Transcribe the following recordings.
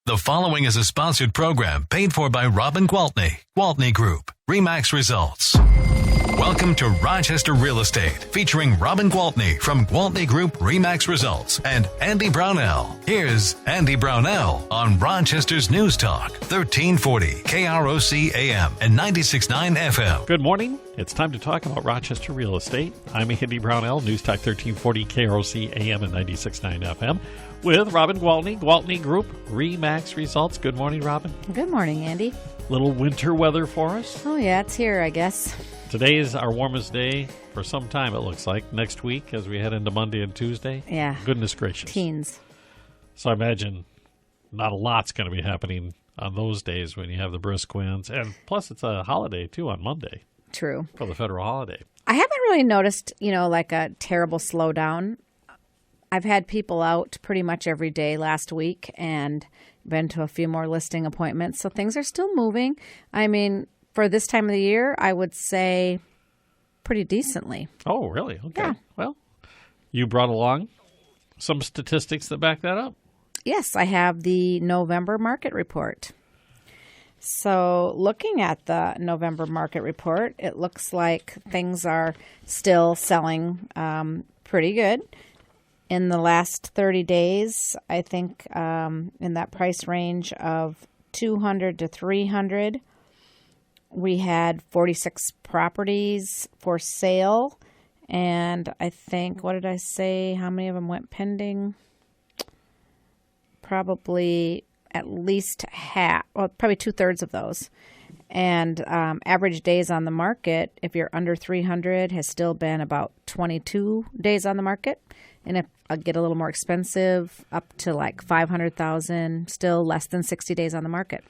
The following is a sponsored program paid for by Robin Gwaltney Group, RE/MAX Results. Welcome to Rochester Real Estate, featuring Robin Gwaltney from Gwaltney Group, RE/MAX Results, and Andy Brownell. Here's Andy Brownell on Rochester's News Talk, 1340 KROC AM and 96.9 FM. Good morning. It's time to talk about Rochester real estate. I'm Andy Brownell, News Talk 1340 KROC AM and 96.9 FM, with Robin Gwaltney, Gwaltney Group, RE/MAX Results. Good morning, Robin. Good morning, Andy. Little winter weather for us. Oh, yeah, it's here, I guess. Today is our warmest day for some time, it looks like. Next week, as we head into Monday and Tuesday. Yeah. Goodness gracious. Teens. So I imagine not a lot's going to be happening on those days when you have the brisk winds. And plus, it's a holiday, too, on Monday. True. For the federal holiday. I haven't really noticed, like a terrible slowdown. I've had people out pretty much every day last week and been to a few more listing appointments. So things are still moving. I mean, for this time of the year, I would say pretty decently. Oh, really? Okay. Yeah. Well, you brought along some statistics that back that up. Yes, I have the November market report. So looking at the November market report, it looks like things are still selling pretty good. In the last 30 days, I think in that price range of 200 to 300, we had 46 properties for sale. And I think, what did I say? How many of them went pending? Probably at least half, well, probably 2/3 of those. And average days on the market, if you're under 300, has still been about 22 days on the market. And if I get a little more expensive, up to like 500,000, still less than 60 days on the market.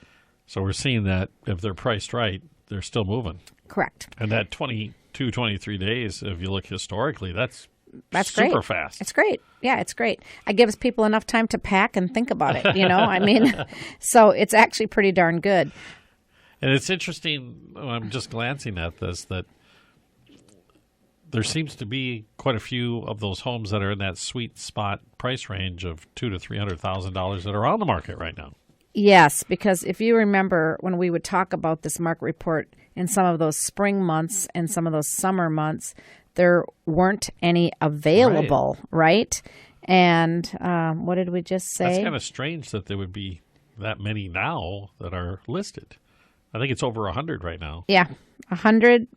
So we're seeing that if they're priced right, they're still moving. Correct. And that 22, 23 days, if you look historically, that's great. Super fast. It's great. Yeah, it's great. It gives people enough time to pack and think about it, I mean, so it's actually pretty darn good. And it's interesting, I'm just glancing at this, that there seems to be quite a few of those homes that are in that sweet spot price range of $200,000 to $300,000 that are on the market right now. Yes, because if you remember when we would talk about this market report in some of those spring months and some of those summer months, there weren't any available, right? And what did we just say? That's kind of strange that there would be that many now that are listed. I think it's over 100 right now. Yeah, 100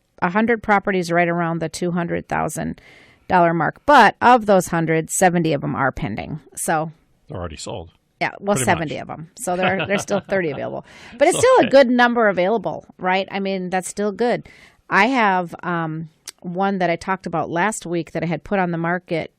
properties right around the $200,000 mark. But of those 100, 70 of them are pending. So they're already sold. Yeah, well, Pretty 70 much. of them. So there's still 30 available. But it's still a good number available, right? I mean, that's still good. I have one that I talked about last week that I had put on the market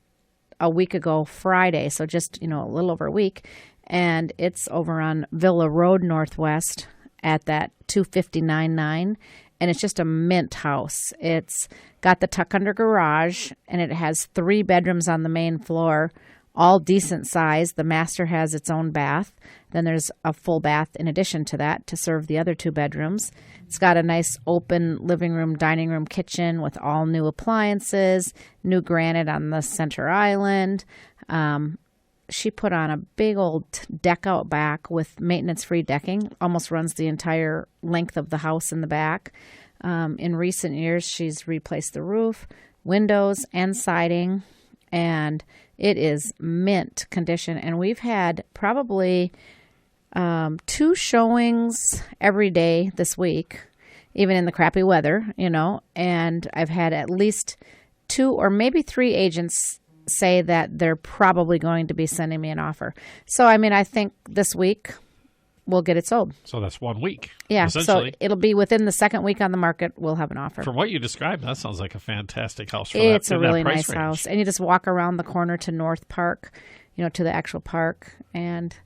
a week ago Friday, so just, a little over a week. And it's over on Villa Road Northwest at that $259,900. And it's just a mint house. It's got the tuck-under garage, and it has 3 bedrooms on the main floor, all decent size. The master has its own bath. Then there's a full bath in addition to that to serve the other 2 bedrooms. It's got a nice open living room, dining room, kitchen with all new appliances, new granite on the center island. She put on a big old deck out back with maintenance-free decking, almost runs the entire length of the house in the back. In recent years, she's replaced the roof, windows, and siding, and it is mint condition. And we've had probably 2 showings every day this week, even in the crappy weather, and I've had at least 2 or maybe 3 agents say that they're probably going to be sending me an offer. So, I mean, I think this week we'll get it sold. So that's 1 week. Yeah, so it'll be within the second week on the market, we'll have an offer. From what you described, that sounds like a fantastic house for It's that, a really that price nice range. house. And you just walk around the corner to North Park, to the actual park. And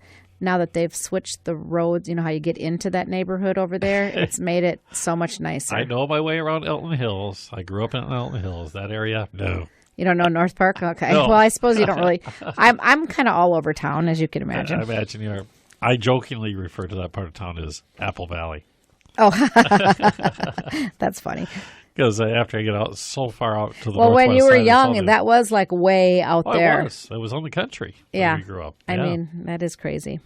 now that they've switched the roads, how you get into that neighborhood over there, it's made it so much nicer. I know my way around Elton Hills. I grew up in Elton Hills. That area, no. You don't know North Park? Okay. No. Well, I suppose you don't really. I'm kind of all over town, as you can imagine. I imagine you are. I jokingly refer to that part of town as Apple Valley. Oh, that's funny. Because after I get out so far out to the well, northwest when you were side, young, that was like way out there. It was on the country Yeah. when we grew up. I Yeah. mean, that is crazy.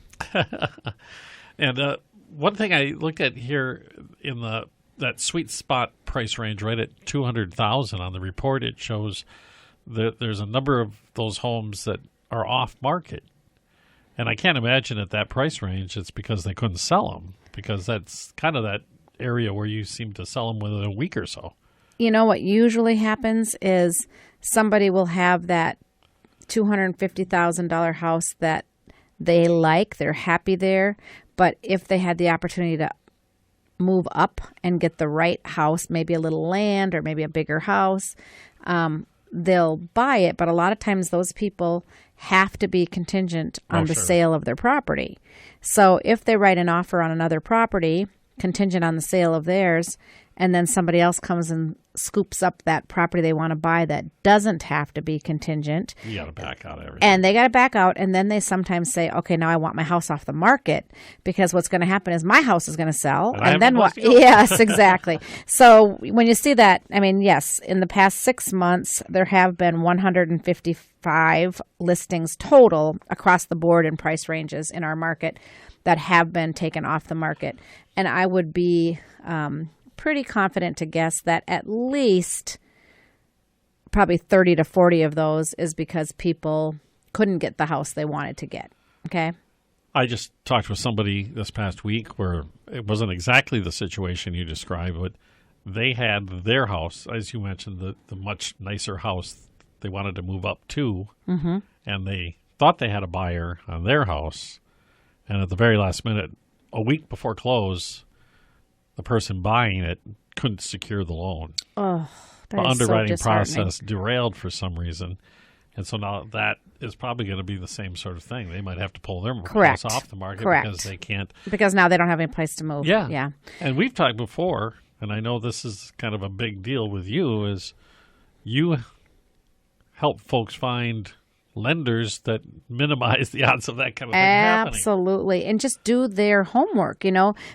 And one thing I looked at here in that sweet spot price range, right at $200,000 on the report, it shows that there's a number of those homes that are off market. And I can't imagine at that price range it's because they couldn't sell them, because that's kind of that area where you seem to sell them within a week or so. You know what usually happens is somebody will have that $250,000 house that they like, they're happy there, but if they had the opportunity to move up and get the right house, maybe a little land or maybe a bigger house, they'll buy it. But a lot of times those people have to be contingent on the sale of their property. So if they write an offer on another property contingent on the sale of theirs, and then somebody else comes and scoops up that property they want to buy that doesn't have to be contingent. You got to back out everything. And they got to back out, and then they sometimes say, okay, now I want my house off the market, because what's going to happen is my house is going to sell. And then what? Yes, exactly. So when you see that, I mean, yes, in the past 6 months, there have been 155 listings total across the board in price ranges in our market that have been taken off the market. And I would be pretty confident to guess that at least probably 30 to 40 of those is because people couldn't get the house they wanted to get. Okay. I just talked with somebody this past week where it wasn't exactly the situation you described, but they had their house, as you mentioned, the much nicer house they wanted to move up to, and they thought they had a buyer on their house, and at the very last minute, a week before close, the person buying it couldn't secure the loan. Oh, that the is underwriting so process derailed for some reason. And so now that is probably going to be the same sort of thing. They might have to pull their house off the market because they can't. Because now they don't have any place to move. Yeah. Yeah. And we've talked before, and I know this is kind of a big deal with you, is you help folks find lenders that minimize the odds of that kind of thing happening. Absolutely. And just do their homework,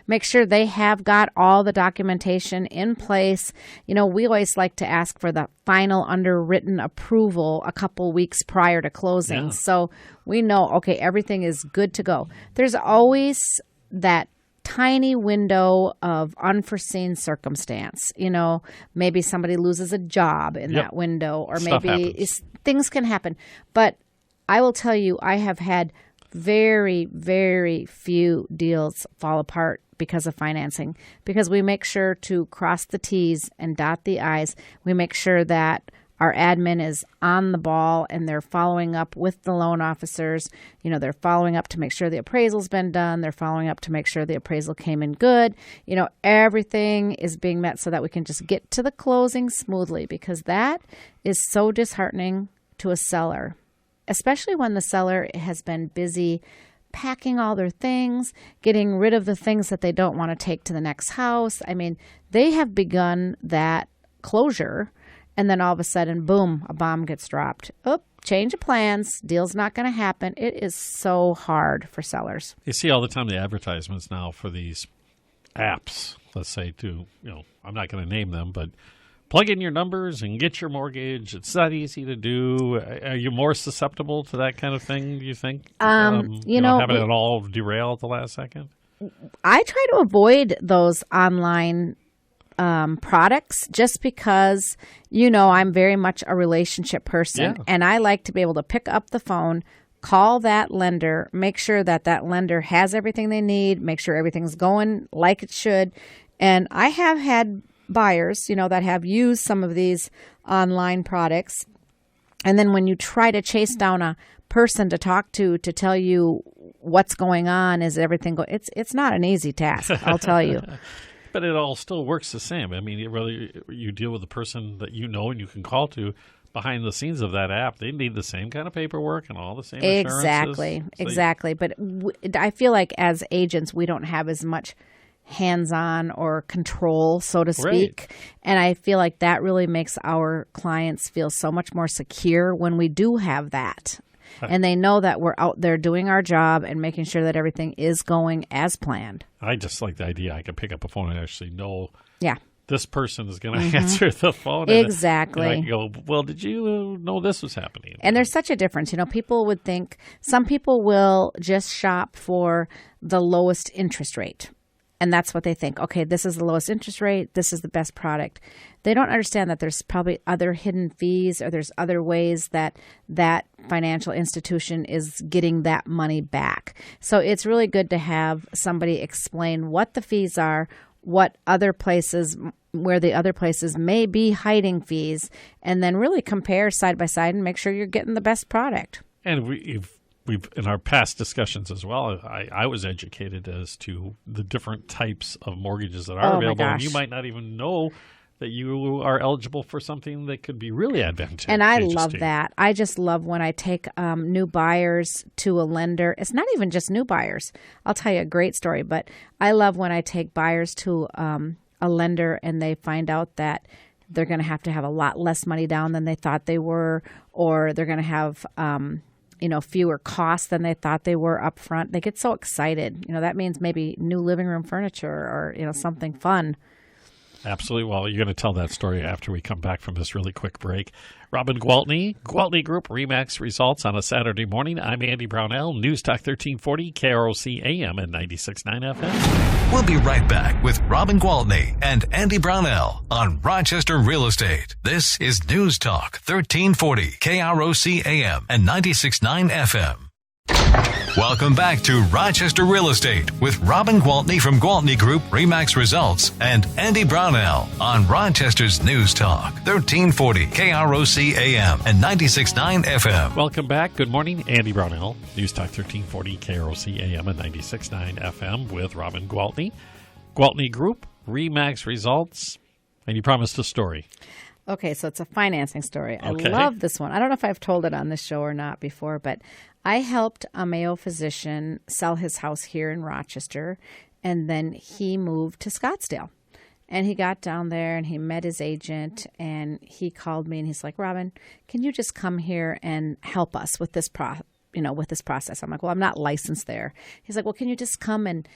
make sure they have got all the documentation in place. We always like to ask for the final underwritten approval a couple weeks prior to closing. Yeah. So we know, okay, everything is good to go. There's always that tiny window of unforeseen circumstance. Maybe somebody loses a job in that window, or Stuff maybe happens. Things can happen. But I will tell you, I have had very, very few deals fall apart because of financing, because we make sure to cross the T's and dot the I's. We make sure that our admin is on the ball and they're following up with the loan officers. They're following up to make sure the appraisal's been done. They're following up to make sure the appraisal came in good. Everything is being met so that we can just get to the closing smoothly, because that is so disheartening to a seller, especially when the seller has been busy packing all their things, getting rid of the things that they don't want to take to the next house. I mean, they have begun that closure, and then all of a sudden, boom, a bomb gets dropped. Oh, change of plans. Deal's not going to happen. It is so hard for sellers. You see all the time the advertisements now for these apps, let's say, I'm not going to name them, but plug in your numbers and get your mortgage. It's that easy to do. Are you more susceptible to that kind of thing, do you think? Having it all derail at the last second? I try to avoid those online products, just because, I'm very much a relationship person, and I like to be able to pick up the phone, call that lender, make sure that lender has everything they need, make sure everything's going like it should. And I have had buyers, that have used some of these online products. And then when you try to chase down a person to talk to tell you what's going on, is everything it's not an easy task, I'll tell you. But it all still works the same. I mean, whether you deal with a person that and you can call to behind the scenes of that app, they need the same kind of paperwork and all the same assurances. Exactly. But I feel like as agents, we don't have as much hands-on or control, so to speak. Right. And I feel like that really makes our clients feel so much more secure when we do have that. And they know that we're out there doing our job and making sure that everything is going as planned. I just like the idea I can pick up a phone and actually know this person is going to answer the phone. Exactly. And I go, well, did you know this was happening? And there's such a difference. People would think some people will just shop for the lowest interest rate. And that's what they think. Okay, this is the lowest interest rate. This is the best product. They don't understand that there's probably other hidden fees or there's other ways that that financial institution is getting that money back. So it's really good to have somebody explain what the fees are, what other places, where the other places may be hiding fees, and then really compare side by side and make sure you're getting the best product. And we've in our past discussions as well, I was educated as to the different types of mortgages that are available. And you might not even know that you are eligible for something that could be really advantageous. And I love that. I just love when I take new buyers to a lender. It's not even just new buyers. I'll tell you a great story, but I love when I take buyers to a lender and they find out that they're going to have a lot less money down than they thought they were, or they're going to have fewer costs than they thought they were up front. They get so excited. That means maybe new living room furniture or, something fun. Absolutely. Well, you're going to tell that story after we come back from this really quick break. Robin Gwaltney, Gwaltney Group-RE results on a Saturday morning. I'm Andy Brownell, News Talk 1340, KROC AM and 96.9 FM. We'll be right back with Robin Gwaltney and Andy Brownell on Rochester Real Estate. This is News Talk 1340, KROC AM and 96.9 FM. Welcome back to Rochester Real Estate with Robin Gwaltney from Gwaltney Group-RE Results and Andy Brownell on Rochester's News Talk 1340 KROC AM and 96.9 FM. Welcome back. Good morning. Andy Brownell, News Talk 1340 KROC AM and 96.9 FM with Robin Gwaltney. Gwaltney Group-RE Results. And you promised a story. Okay, so it's a financing story. Okay. I love this one. I don't know if I've told it on this show or not before, but I helped a Mayo physician sell his house here in Rochester, and then he moved to Scottsdale. And he got down there and he met his agent, and he called me and he's like, Robin, can you just come here and help us with this process? I'm like, well, I'm not licensed there. He's like, well, can you just come and,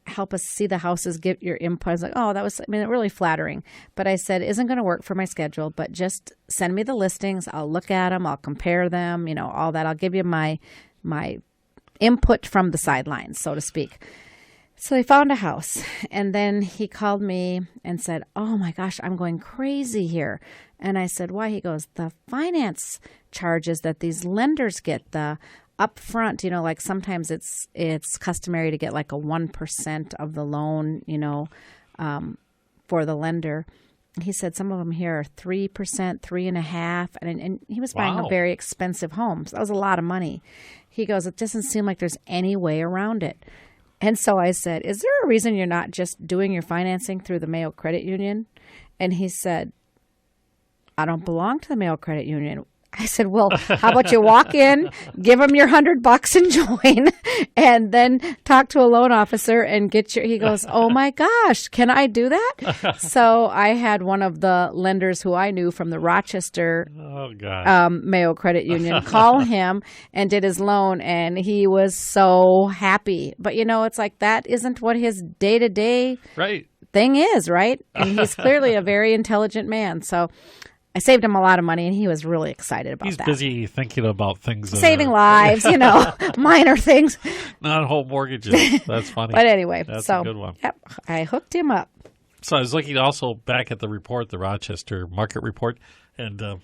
help us see the houses, get your input? I was like, oh, that was, really flattering. But I said, isn't going to work for my schedule, but just send me the listings. I'll look at them. I'll compare them, all that. I'll give you my input from the sidelines, so to speak. So he found a house, and then he called me and said, oh my gosh, I'm going crazy here. And I said, why? He goes, the finance charges that these lenders get, the upfront, like sometimes it's customary to get like a 1% of the loan, for the lender. He said some of them here are 3%, 3.5%, and he was buying a very expensive home. So that was a lot of money. He goes, it doesn't seem like there's any way around it. And so I said, is there a reason you're not just doing your financing through the Mayo Credit Union? And he said, I don't belong to the Mayo Credit Union. I said, well, how about you walk in, give them your $100 and join, and then talk to a loan officer and get your, he goes, oh my gosh, can I do that? So I had one of the lenders who I knew from the Rochester Mayo Credit Union call him and did his loan, and he was so happy. But, it's like that isn't what his day-to-day thing is, right? And he's clearly a very intelligent man. So I saved him a lot of money, and he was really excited about that. He's busy thinking about things. Saving lives, minor things. Not whole mortgages. That's funny. But anyway. That's a good one. Yep, I hooked him up. So I was looking also back at the report, the Rochester Market Report, and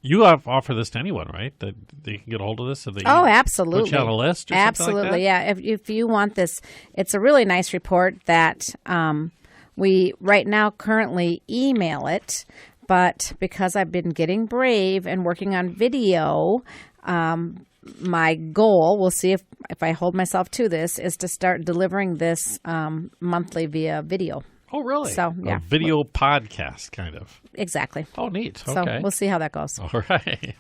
you offer this to anyone, right? That they can get a hold of this? Absolutely. Put you on a list or absolutely, something like that? Yeah. If you want this, it's a really nice report that we right now currently email it. But because I've been getting brave and working on video, my goal, we'll see if I hold myself to this, is to start delivering this monthly via video. Oh, really? So, yeah. A video podcast, kind of. Exactly. Oh, neat. Okay. So we'll see how that goes. All right.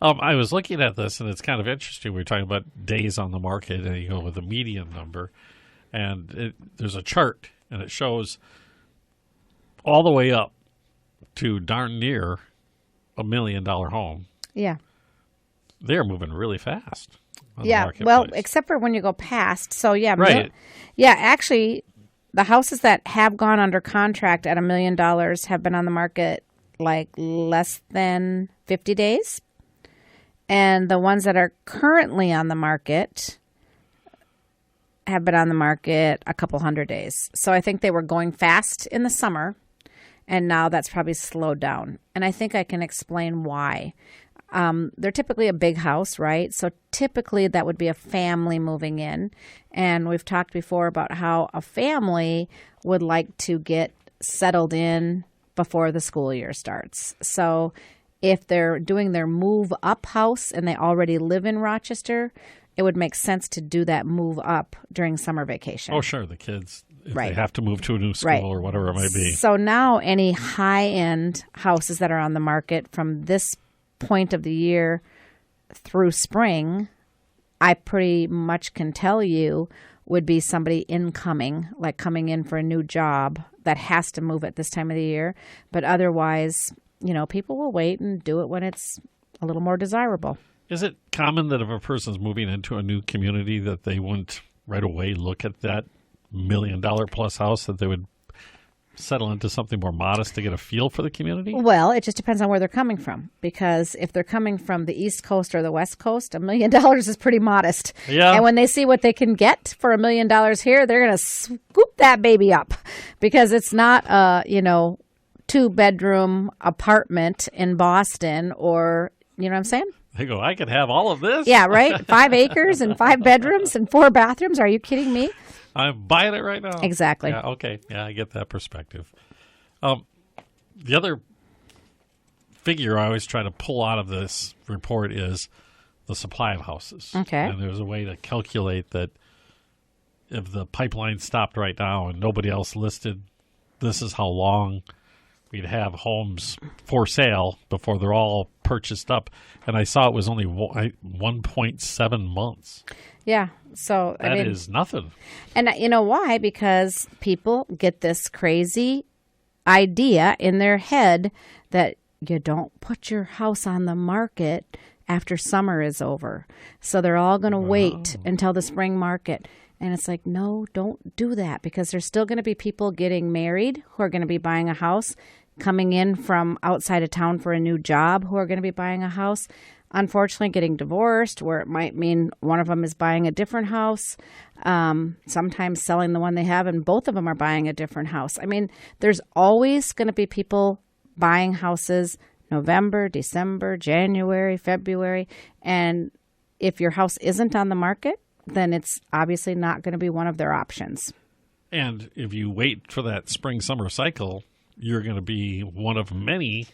I was looking at this, and it's kind of interesting. We were talking about days on the market, and you go with the median number. And there's a chart, and it shows all the way up to darn near $1 million home. Yeah. They're moving really fast. Yeah. Well, except for when you go past. So, yeah. Right. Yeah. Actually, the houses that have gone under contract at $1 million have been on the market like less than 50 days. And the ones that are currently on the market have been on the market a couple hundred days. So I think they were going fast in the summer, and now that's probably slowed down. And I think I can explain why. They're typically a big house, right? So typically that would be a family moving in. And we've talked before about how a family would like to get settled in before the school year starts. So if they're doing their move up house and they already live in Rochester, it would make sense to do that move up during summer vacation. Oh, sure. The kids, if Right. they have to move to a new school Right. or whatever it might be. So now any high-end houses that are on the market from this point of the year through spring, I pretty much can tell you would be somebody incoming, like coming in for a new job that has to move at this time of the year. But otherwise, people will wait and do it when it's a little more desirable. Is it common that if a person's moving into a new community that they wouldn't right away look at that $1 million plus house, that they would settle into something more modest to get a feel for the community? Well, it just depends on where they're coming from. Because if they're coming from the East Coast or the West Coast, $1 million is pretty modest. Yeah. And when they see what they can get for $1 million here, they're going to scoop that baby up, because it's not a, 2-bedroom apartment in Boston, or, you know what I'm saying? They go, I could have all of this? Yeah, right? 5 acres and 5 bedrooms and 4 bathrooms. Are you kidding me? I'm buying it right now. Exactly. Yeah, okay. Yeah, I get that perspective. The other figure I always try to pull out of this report is the supply of houses. Okay. And there's a way to calculate that if the pipeline stopped right now and nobody else listed, this is how long we'd have homes for sale before they're all purchased up. And I saw it was only 1.7 months. Yeah. So, That is nothing. And you know why? Because people get this crazy idea in their head that you don't put your house on the market after summer is over. So they're all going to wait until the spring market. And it's like, no, don't do that, because there's still going to be people getting married who are going to be buying a house, coming in from outside of town for a new job who are going to be buying a house. Unfortunately, getting divorced, where it might mean one of them is buying a different house, sometimes selling the one they have, and both of them are buying a different house. I mean, there's always going to be people buying houses November, December, January, February. And if your house isn't on the market, then it's obviously not going to be one of their options. And if you wait for that spring-summer cycle, you're going to be one of many,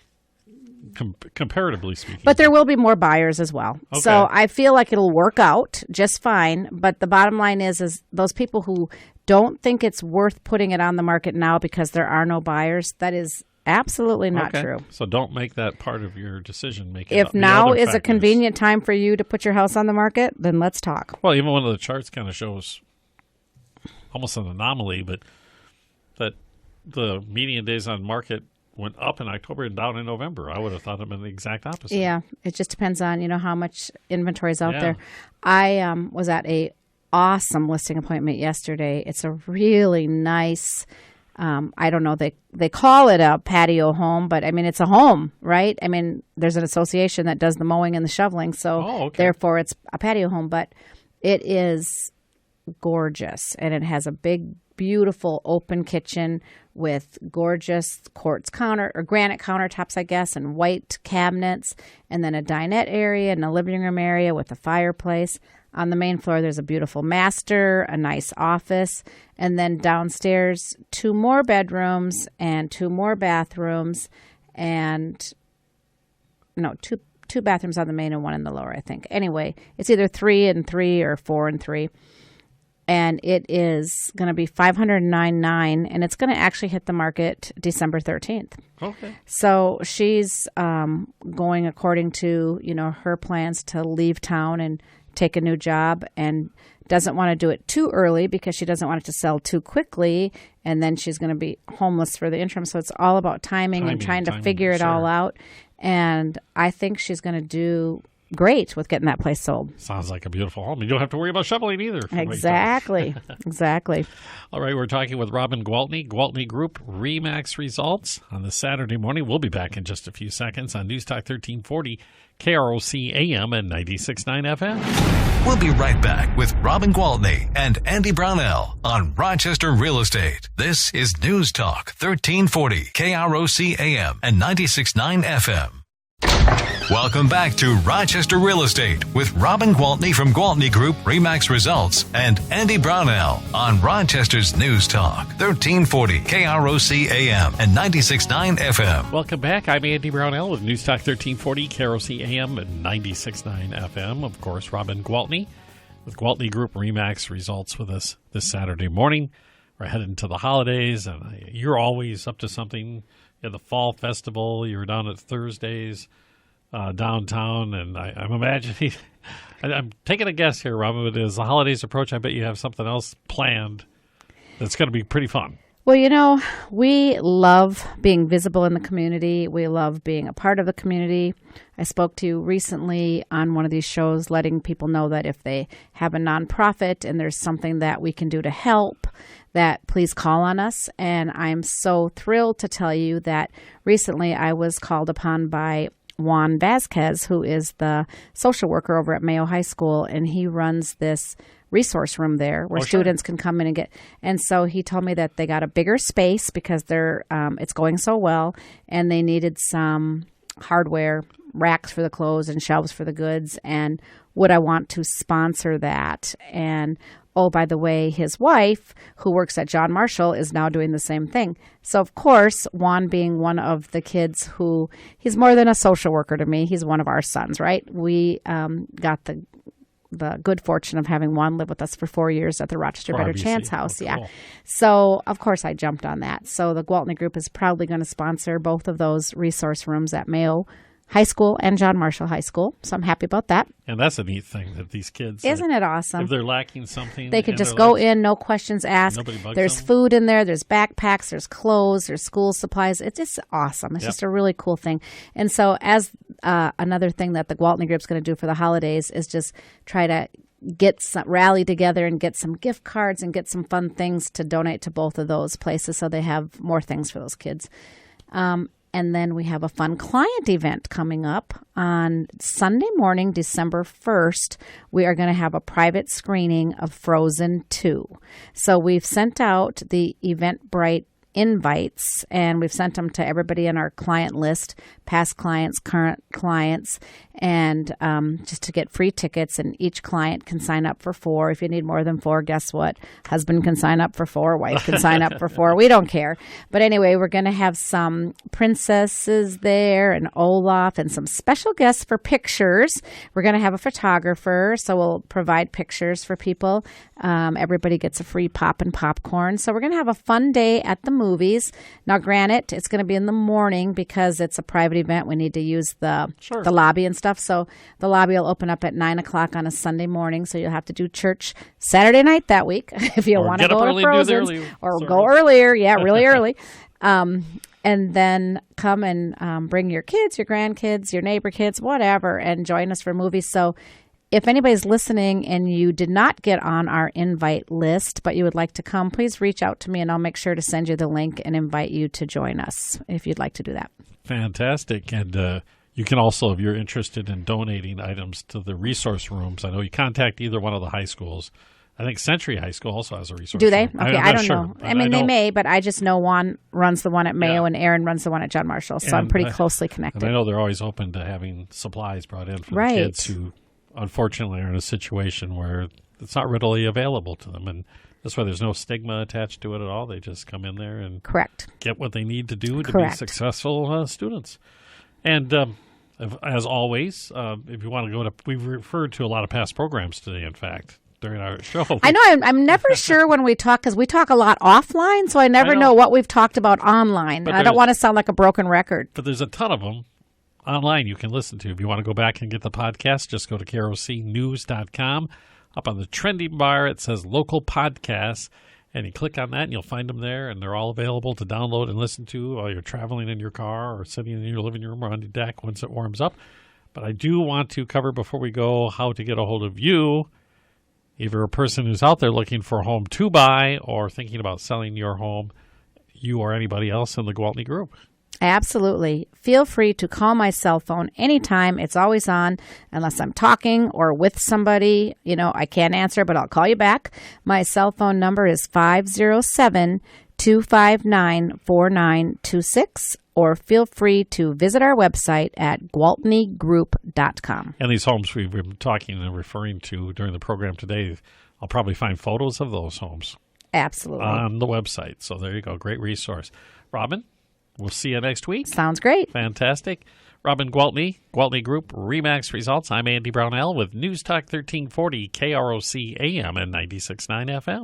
comparatively speaking. But there will be more buyers as well. Okay. So I feel like it'll work out just fine. But the bottom line is those people who don't think it's worth putting it on the market now because there are no buyers, that is absolutely not true. So don't make that part of your decision making. If now is a convenient time for you to put your house on the market, then let's talk. Well, even one of the charts kind of shows almost an anomaly, but that the median days on market went up in October and down in November. I would have thought it been the exact opposite. Yeah, it just depends on, how much inventory is out Yeah. there. I was at a awesome listing appointment yesterday. It's a really nice, I don't know, they call it a patio home, but I mean, it's a home, right? I mean, there's an association that does the mowing and the shoveling, so therefore it's a patio home, but it is gorgeous, and it has a big, beautiful open kitchen with gorgeous quartz granite countertops, I guess, and white cabinets, and then a dinette area and a living room area with a fireplace. On the main floor, there's a beautiful master, a nice office, and then downstairs, 2 more bedrooms and 2 more bathrooms, and two bathrooms on the main and 1 in the lower, I think. Anyway, it's either 3 and 3 or 4 and 3. And it is going to be $509,900, and it's going to actually hit the market December 13th. Okay. So she's going according to, her plans to leave town and take a new job, and doesn't want to do it too early because she doesn't want it to sell too quickly, and then she's going to be homeless for the interim. So it's all about timing and trying to figure it all out. And I think she's going to do great with getting that place sold. Sounds like a beautiful home. You don't have to worry about shoveling either. Exactly. Exactly. All right, we're talking with Robin Gwaltney, Gwaltney Group-RE results on this Saturday morning. We'll be back in just a few seconds on News Talk 1340, KROC AM and 96.9 FM. We'll be right back with Robin Gwaltney and Andy Brownell on Rochester Real Estate. This is News Talk 1340, KROC AM and 96.9 FM. Welcome back to Rochester Real Estate with Robin Gwaltney from Gwaltney Group-RE results and Andy Brownell on Rochester's News Talk 1340 KROC AM and 96.9 FM. Welcome back. I'm Andy Brownell with News Talk 1340 KROC AM and 96.9 FM. Of course, Robin Gwaltney with Gwaltney Group-RE results with us this Saturday morning. We're headed into the holidays, and you're always up to something. You had the Fall Festival. You were down at Thursdays downtown, and I'm imagining, I'm taking a guess here, Robin, but as the holidays approach, I bet you have something else planned that's going to be pretty fun. Well, you know, we love being visible in the community. We love being a part of the community. I spoke to you recently on one of these shows letting people know that if they have a nonprofit and there's something that we can do to help, that please call on us. And I'm so thrilled to tell you that recently I was called upon by Juan Vasquez, who is the social worker over at Mayo High School, and he runs this resource room there where students can come in and get. And so he told me that they got a bigger space because they're it's going so well, and they needed some hardware, racks for the clothes and shelves for the goods, and would I want to sponsor that? And oh, by the way, his wife, who works at John Marshall, is now doing the same thing. So, of course, Juan being one of the kids who, he's more than a social worker to me. He's one of our sons, right? We got the good fortune of having Juan live with us for 4 years at the Rochester Better RBC. Chance House. Oh, Yeah. cool. So, of course, I jumped on that. So the Gwaltney Group is proudly going to sponsor both of those resource rooms at Mayo High School and John Marshall High School. So I'm happy about that. And that's a neat thing that these kids, Isn't it awesome? if they're lacking something, They could in just their go lives, in, no questions asked. Nobody bugs There's them. food in there. There's backpacks. There's clothes. There's school supplies. It's just awesome. It's Yep. just a really cool thing. And so as another thing that the Gwaltney Group's going to do for the holidays is just try to rally together and get some gift cards and get some fun things to donate to both of those places so they have more things for those kids. And then we have a fun client event coming up on Sunday morning, December 1st. We are going to have a private screening of Frozen 2. So we've sent out the Eventbrite invites, and we've sent them to everybody in our client list, past clients, current clients, and just to get free tickets. And each client can sign up for 4. If you need more than 4, guess what? Husband can sign up for 4. Wife can sign up for 4. We don't care. But anyway, we're going to have some princesses there and Olaf and some special guests for pictures. We're going to have a photographer, so we'll provide pictures for people. Everybody gets a free pop and popcorn. So we're going to have a fun day at the movies. Now, granted, it's going to be in the morning because it's a private event. We need to use the lobby and stuff. So the lobby will open up at 9 o'clock on a Sunday morning. So you'll have to do church Saturday night that week if you want to go to Frozen's or go earlier. Yeah, really early. And then come and bring your kids, your grandkids, your neighbor kids, whatever, and join us for movies. So if anybody's listening and you did not get on our invite list, but you would like to come, please reach out to me and I'll make sure to send you the link and invite you to join us if you'd like to do that. Fantastic. And you can also, if you're interested in donating items to the resource rooms, I know you contact either one of the high schools. I think Century High School also has a resource room. Do they? room. Okay, I don't know. I mean, they may, but I just know Juan runs the one at Mayo and Aaron runs the one at John Marshall. So I'm pretty closely connected. And I know they're always open to having supplies brought in for the kids who unfortunately are in a situation where it's not readily available to them. And that's why there's no stigma attached to it at all. They just come in there and get what they need to do to be successful students. And as always, if you want to go to, we've referred to a lot of past programs today, in fact, during our show. I know. I'm never sure when we talk because we talk a lot offline, so I never know what we've talked about online. And I don't want to sound like a broken record. But there's a ton of them online you can listen to. If you want to go back and get the podcast, just go to KROCnews.com. Up on the trending bar, it says local podcasts, and you click on that, and you'll find them there, and they're all available to download and listen to while you're traveling in your car or sitting in your living room or on your deck once it warms up. But I do want to cover before we go how to get a hold of you, either a person who's out there looking for a home to buy or thinking about selling your home, you or anybody else in the Gwaltney Group. Absolutely. Feel free to call my cell phone anytime. It's always on unless I'm talking or with somebody. I can't answer, but I'll call you back. My cell phone number is 507-259-4926, or feel free to visit our website at gwaltneygroup.com. And these homes we've been talking and referring to during the program today, I'll probably find photos of those homes. Absolutely. On the website. So there you go. Great resource. Robin, we'll see you next week. Sounds great. Fantastic. Robin Gwaltney, Gwaltney Group, RE/MAX Results. I'm Andy Brownell with News Talk 1340, KROC AM and 96.9 FM.